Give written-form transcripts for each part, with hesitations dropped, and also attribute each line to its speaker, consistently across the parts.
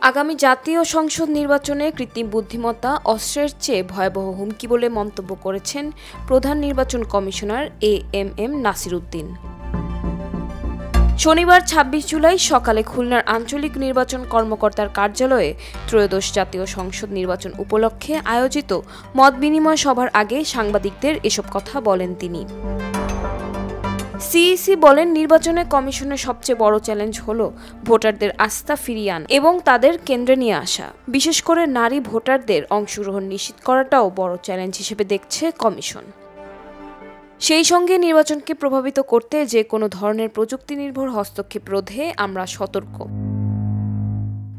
Speaker 1: আগামী জাতীয় সংসদ নির্বাচনে কৃত্রিম বুদ্ধিমত্তা অস্ত্রের চেয়ে ভয়াবহ হুমকি বলে মন্তব্য করেছেন প্রধান নির্বাচন কমিশনার এএমএম নাসির উদ্দিন। শনিবার ২৬ জুলাই সকালে খুলনার আঞ্চলিক নির্বাচন কর্মকর্তার কার্যালয়ে ত্রয়োদশ জাতীয় সংসদ নির্বাচন উপলক্ষে আয়োজিত মতবিনিময় সভার আগে সাংবাদিকদের এসব কথা বলেন তিনি। সিইসি বলেন, নির্বাচনে কমিশনের সবচেয়ে বড় চ্যালেঞ্জ হলো ভোটারদের আস্থা ফিরিয়ে আনা এবং তাদের কেন্দ্রে নিয়ে আসা। বিশেষ করে নারী ভোটারদের অংশগ্রহণ নিশ্চিত করাটাও বড় চ্যালেঞ্জ হিসেবে দেখছে কমিশন। সেই সঙ্গে নির্বাচনকে প্রভাবিত করতে যে কোনো ধরনের প্রযুক্তি নির্ভর হস্তক্ষেপ রোধে আমরা সতর্ক।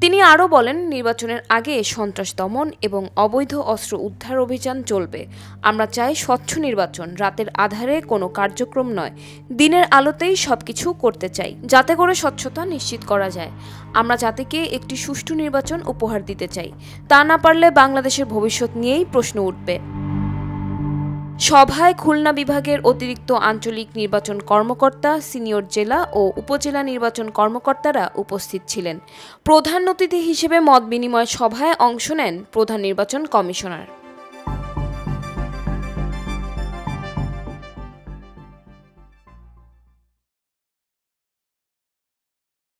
Speaker 1: তিনি আরও বলেন, নির্বাচনের আগে সন্ত্রাস দমন এবং অবৈধ অস্ত্র উদ্ধার অভিযান চলবে। আমরা চাই স্বচ্ছ নির্বাচন, রাতের আধারে কোনো কার্যক্রম নয়, দিনের আলোতেই সবকিছু করতে চাই, যাতে করে স্বচ্ছতা নিশ্চিত করা যায়। আমরা জাতিকে একটি সুষ্ঠু নির্বাচন উপহার দিতে চাই। তা না পারলে বাংলাদেশের ভবিষ্যৎ নিয়েই প্রশ্ন উঠবে। সভায় খুলনা বিভাগের অতিরিক্ত আঞ্চলিক নির্বাচন কর্মকর্তা, সিনিয়র জেলা ও উপজেলা নির্বাচন কর্মকর্তারা উপস্থিত ছিলেন। প্রধান অতিথি হিসেবে মতবিনিময় সভায় অংশ নেন প্রধান নির্বাচন কমিশনার।